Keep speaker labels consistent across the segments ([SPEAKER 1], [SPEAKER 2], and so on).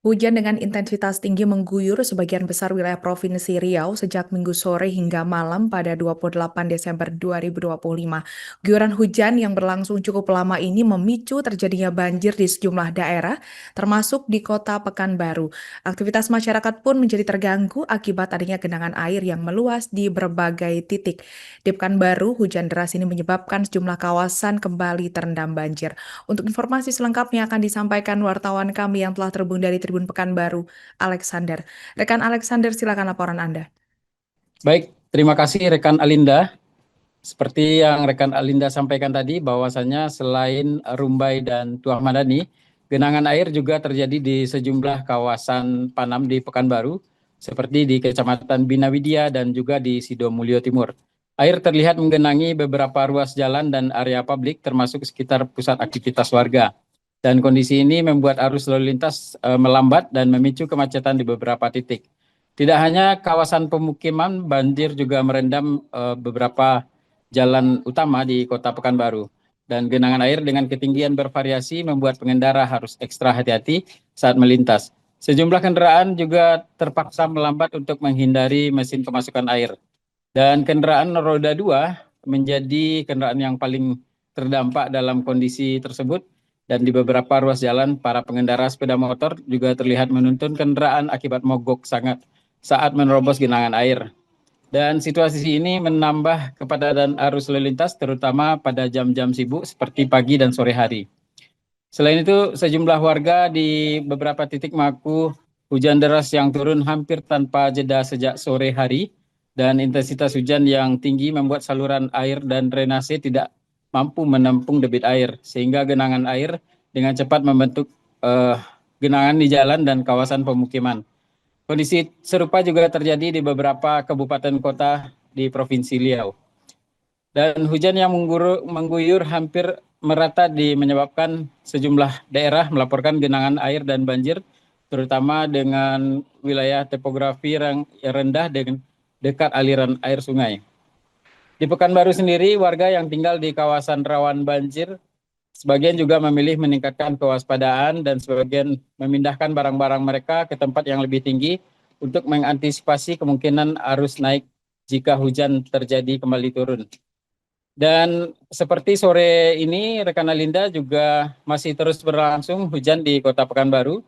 [SPEAKER 1] Hujan dengan intensitas tinggi mengguyur sebagian besar wilayah Provinsi Riau sejak Minggu sore hingga malam pada 28 Desember 2025. Guyuran hujan yang berlangsung cukup lama ini memicu terjadinya banjir di sejumlah daerah, termasuk di kota Pekanbaru. Aktivitas masyarakat pun menjadi terganggu akibat adanya genangan air yang meluas di berbagai titik. Di Pekanbaru, hujan deras ini menyebabkan sejumlah kawasan kembali terendam banjir. Untuk informasi selengkapnya akan disampaikan wartawan kami yang telah terhubung dari Tribun Pekanbaru, Alexander. Rekan Alexander, silakan laporan Anda.
[SPEAKER 2] Baik, terima kasih rekan Alinda. Seperti yang rekan Alinda sampaikan tadi, bahwasannya selain Rumbai dan Tuah Madani, genangan air juga terjadi di sejumlah kawasan Panam di Pekanbaru, seperti di Kecamatan Bina Widya dan juga di Sidomulyo Timur. Air terlihat menggenangi beberapa ruas jalan dan area publik, termasuk sekitar pusat aktivitas warga. Dan kondisi ini membuat arus lalu lintas melambat dan memicu kemacetan di beberapa titik. Tidak hanya kawasan pemukiman, banjir juga merendam beberapa jalan utama di Kota Pekanbaru. Dan genangan air dengan ketinggian bervariasi membuat pengendara harus ekstra hati-hati saat melintas. Sejumlah kendaraan juga terpaksa melambat untuk menghindari mesin kemasukan air. Dan kendaraan roda 2 menjadi kendaraan yang paling terdampak dalam kondisi tersebut. Dan di beberapa ruas jalan, para pengendara sepeda motor juga terlihat menuntun kendaraan akibat mogok sangat saat menerobos genangan air. Dan situasi ini menambah kepadatan arus lalu lintas terutama pada jam-jam sibuk seperti pagi dan sore hari. Selain itu, sejumlah warga di beberapa titik mengaku hujan deras yang turun hampir tanpa jeda sejak sore hari dan intensitas hujan yang tinggi membuat saluran air dan drainase tidak mampu menampung debit air sehingga genangan air dengan cepat membentuk genangan di jalan dan kawasan pemukiman. Kondisi serupa juga terjadi di beberapa kabupaten kota di Provinsi Riau. Dan hujan yang mengguyur hampir merata menyebabkan sejumlah daerah melaporkan genangan air dan banjir, terutama dengan wilayah topografi yang rendah dengan dekat aliran air sungai. Di Pekanbaru sendiri, warga yang tinggal di kawasan rawan banjir, sebagian juga memilih meningkatkan kewaspadaan dan sebagian memindahkan barang-barang mereka ke tempat yang lebih tinggi untuk mengantisipasi kemungkinan arus naik jika hujan terjadi kembali turun. Dan seperti sore ini, rekan Alinda juga masih terus berlangsung hujan di Kota Pekanbaru.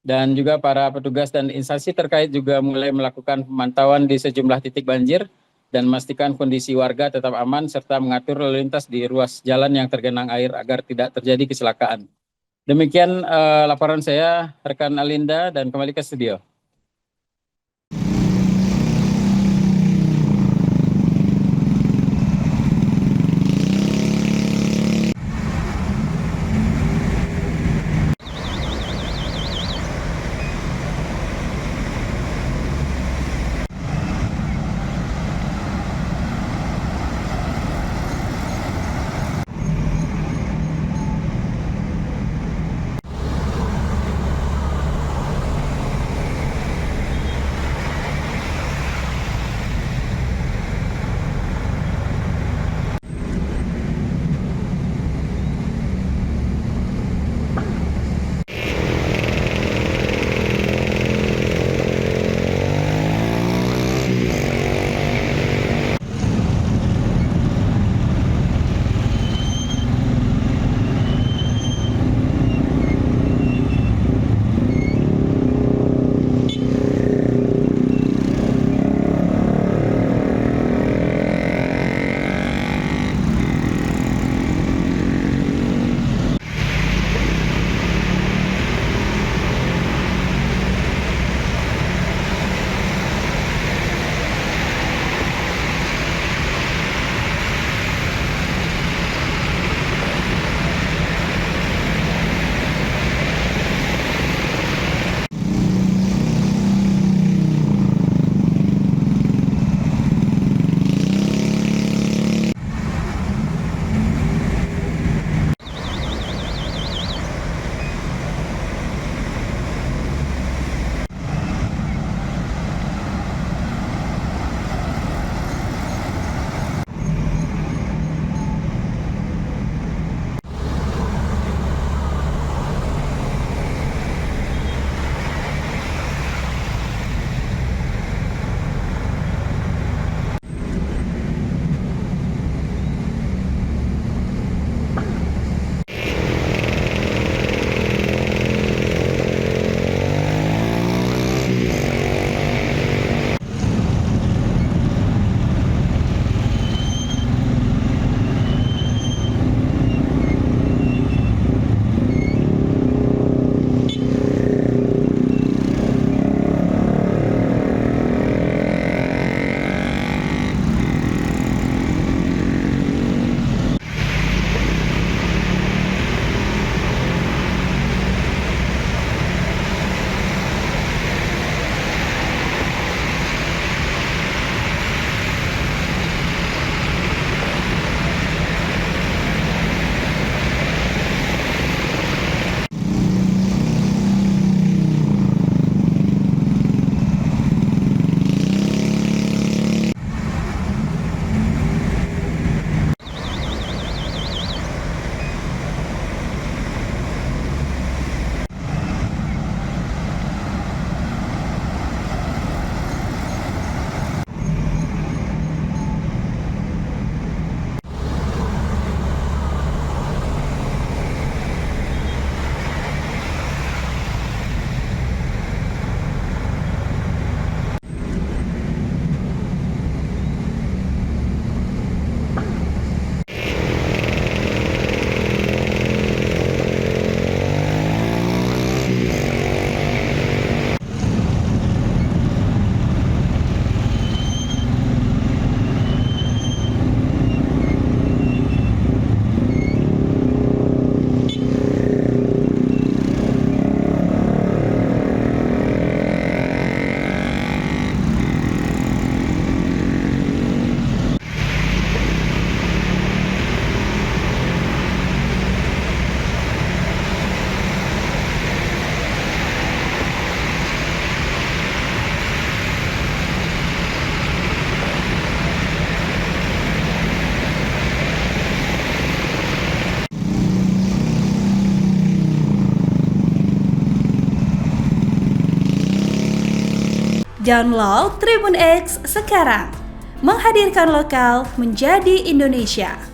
[SPEAKER 2] Dan juga para petugas dan instansi terkait juga mulai melakukan pemantauan di sejumlah titik banjir dan memastikan kondisi warga tetap aman serta mengatur lalu lintas di ruas jalan yang tergenang air agar tidak terjadi kecelakaan. Demikian laporan saya, rekan Alinda, dan kembali ke studio.
[SPEAKER 3] Download Tribun X sekarang. Menghadirkan lokal menjadi Indonesia.